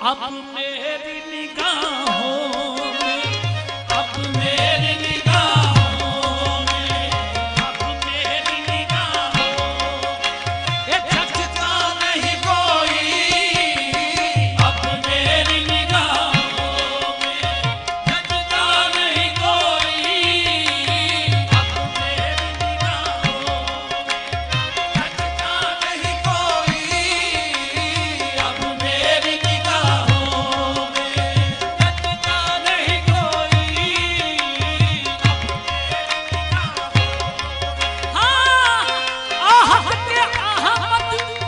अब मेरी निगाहों में, अब मेरी निगाहों में, अब मेरी निगाहों में झटका नहीं कोई। अब मेरी निगाहों में झटका नहीं कोई। अब मेरी निगाहों में झटका नहीं कोई। अब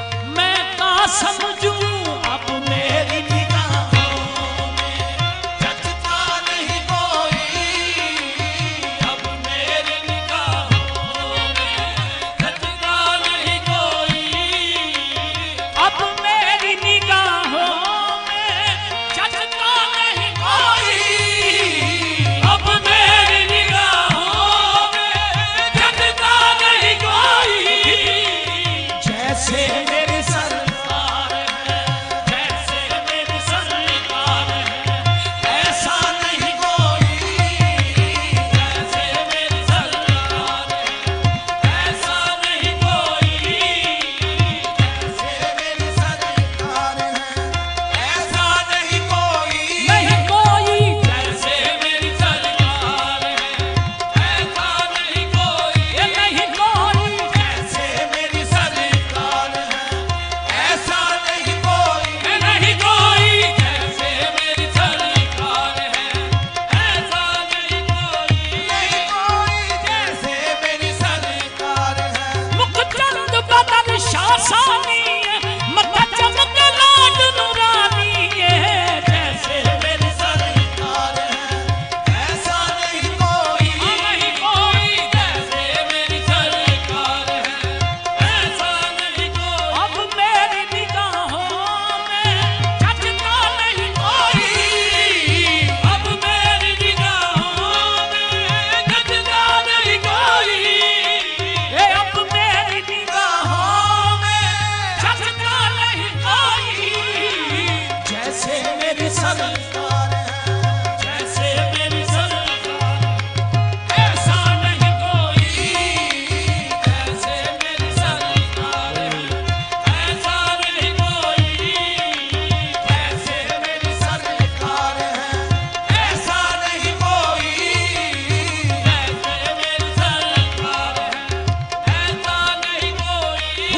मेरी समझूं अब मेरी निगाहों में झटका नहीं कोई। अब मेरी निगाहों में झटका नहीं कोई। अब मेरी निगाहों में झटका नहीं कोई। अब मेरी निगाहों में झटका नहीं कोई। जैसे मेरे सर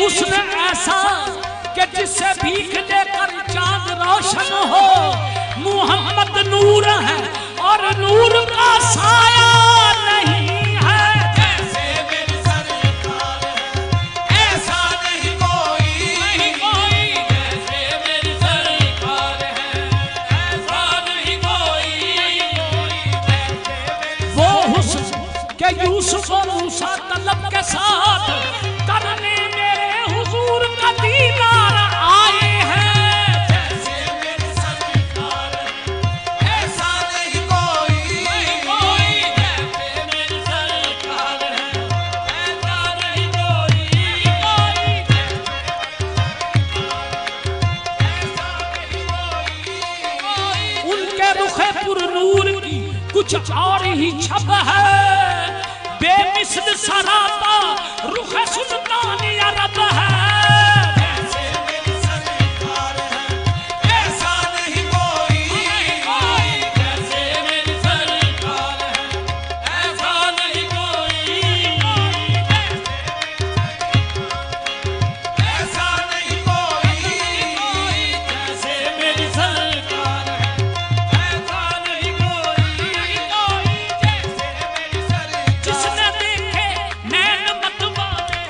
उसने ऐसा कि जिससे भीख लेकर चांद रोशन हो। मुहम्मद नूर है और नूर का साया नहीं है। जैसे मेरी सरकार है ऐसा नहीं कोई। नहीं कोई जैसे मेरी सरकार है ऐसा नहीं कोई। वो हुस्न के यूसुफ और मूसा तलब के साथ करने हुजूर का दीदार आए हैं। जैसे मेरी सरकार है ऐसा नहीं कोई। नहीं कोई जैसे मेरी सरकार है ऐसा नहीं कोई। उनके रुखे पुरनूर की कुछ और ही छब है। बेमिसल सरापा रुखे सुल्तानी अरब है। जिसने देखे नैन मत वाले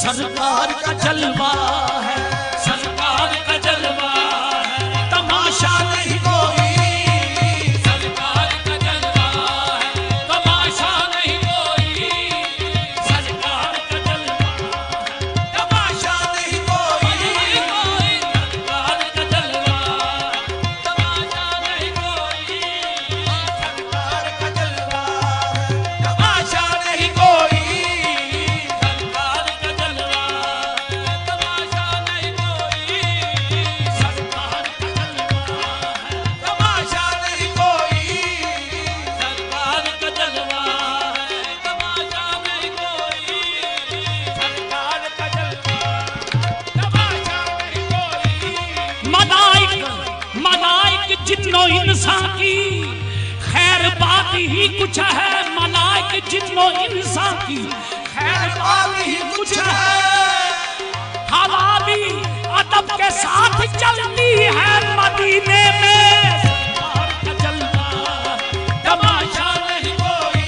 सरकार का जलवा है, सरकार का जलवा है, तमाशा नहीं कोई। सरकार का जलवा है, तमाशा नहीं कोई। सरकार का जलवा है, तमाशा नहीं कोई। सरकार का जलवा है, तमाशा नहीं कोई। सरकार का जलवा है, तमाशा नहीं कोई। सरकार का जलवा है, तमाशा नहीं कोई। सरकार का जलवा है, तमाशा नहीं कोई। सरकार का जलवा है, तमाशा नहीं कोई। सरकार का जलवा, तमाशा नहीं कोई। मलाइक जिन्नो इंसान की खैर बात ही कुछ है। मलाइक जिन्नो इंसान की खैर बात ही कुछ है। हवा भी अदब के साथ चलती है मदीने में। सरकार का जलवा तमाशा नहीं कोई।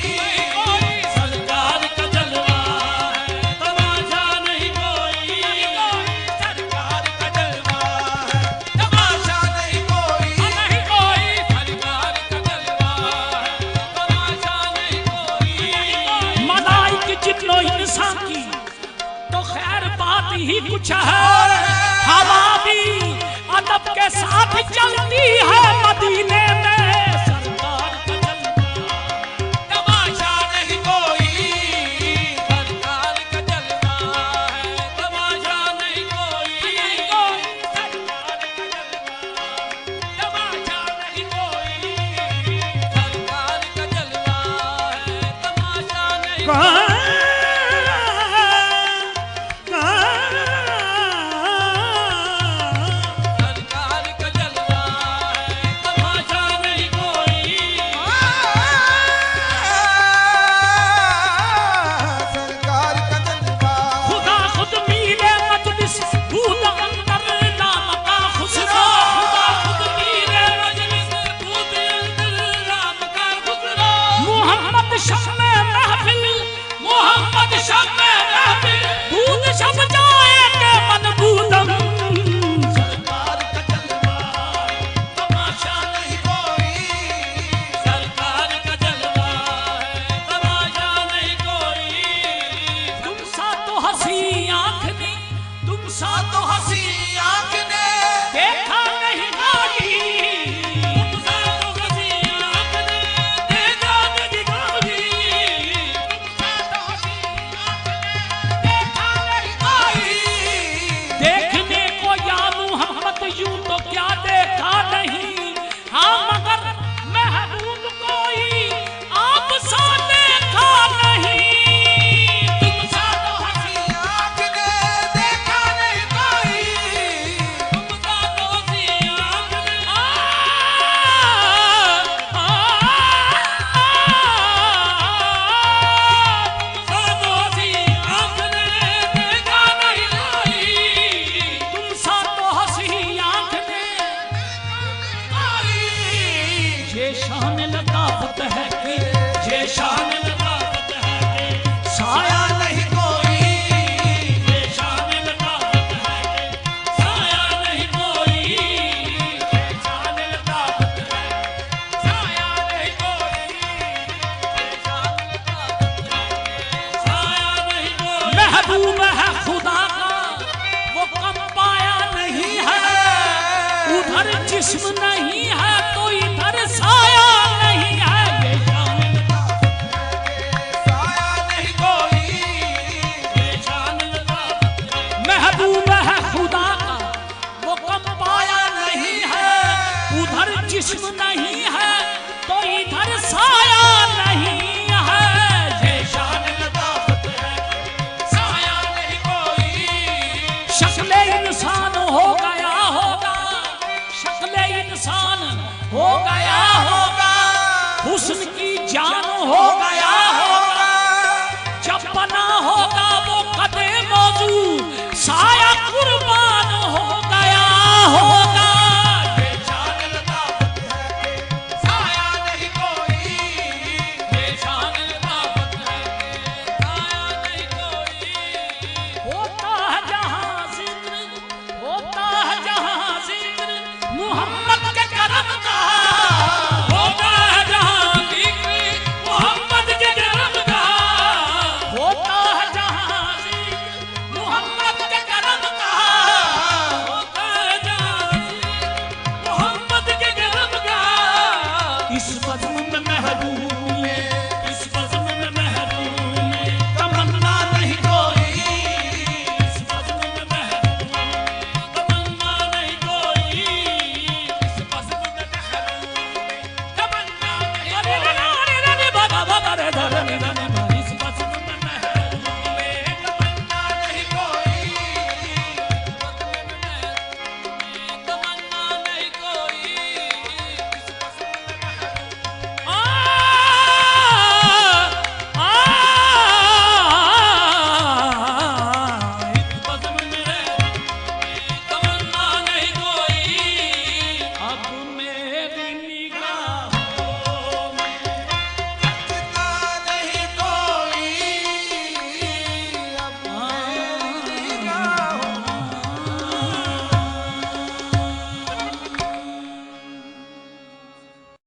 सरकार का जलवा है, तमाशा नहीं कोई। सरकार का जलवा है, तमाशा नहीं कोई। नहीं कोई। सरकार का जलवा है, तमाशा नहीं कोई। मलाइक जिन्नो इंसान की तो खैर बात ही कुछ है। हवा भी अदब के साथ चलती है मदीने में। सरकार का जलवा तमाशा नहीं कोई। सरकार का जलवा है, तमाशा नहीं कोई। सरकार का जलवा तमाशा नहीं कोई। सरकार का जलवा है, तमाशा नहीं कोई। सरकार का जलवा है, तमाशा नहीं कोई। सरकार का जलवा खुदा खुद मीरे मजलिस भूत अंदर नाम का खुसरा। खुदा खुद मीरे मजलिस भूत अंदर नाम का खुसरा। मोहम्मद शम्मे महफिल, मोहम्मद शम्मे महफिल, भूत शब जाए के मन भूतम। सरकार का जलवा तमाशा नहीं कोई। सरकार का जलवा है, तमाशा नहीं कोई। तुम सा तो हंसी आँख ने, तुम सा तो हंसी आँख ने देखा नहीं गाड़ी। तुम सा तो हंसी आँख ने देखा नहीं गाड़ी। तुम सा तो हंसी आँख ने देखा नहीं गाड़ी। देखने को या मोहम्मद यूं तो क्या देखा नहीं। हाँ मगर महबूब कोई आप सा देखा नहीं। तुम सा तो हंसी आँख ने देखा नहीं कोई। तुम सा तो हंसी आँख ने तुम सा तो हंसी आँख ने देखा नहीं कोई। तुम सा तो हंसी आँख ने ये शान लताफत है कि ये शान लताफत है कि साया नहीं कोई। ये शान लताफत है कि साया नहीं कोई। ये शान लताफत है, साया नहीं कोई। ये शान लताफत है, साया नहीं कोई। महबूब है खुदा का वो कम पाया नहीं है। उधर जिस्म नहीं है तो इधर साया नहीं है। ये शान साया नहीं कोई। ये शान महबूब है खुदा का वो कम पाया नहीं है। उधर जिस्म नहीं है तो इधर साया नहीं है। ये शान लताफत है, साया नहीं कोई। शक्ले इंसान हो गया होगा, शक्ले इंसान हो गया होगा। हुस्न की जान हो गया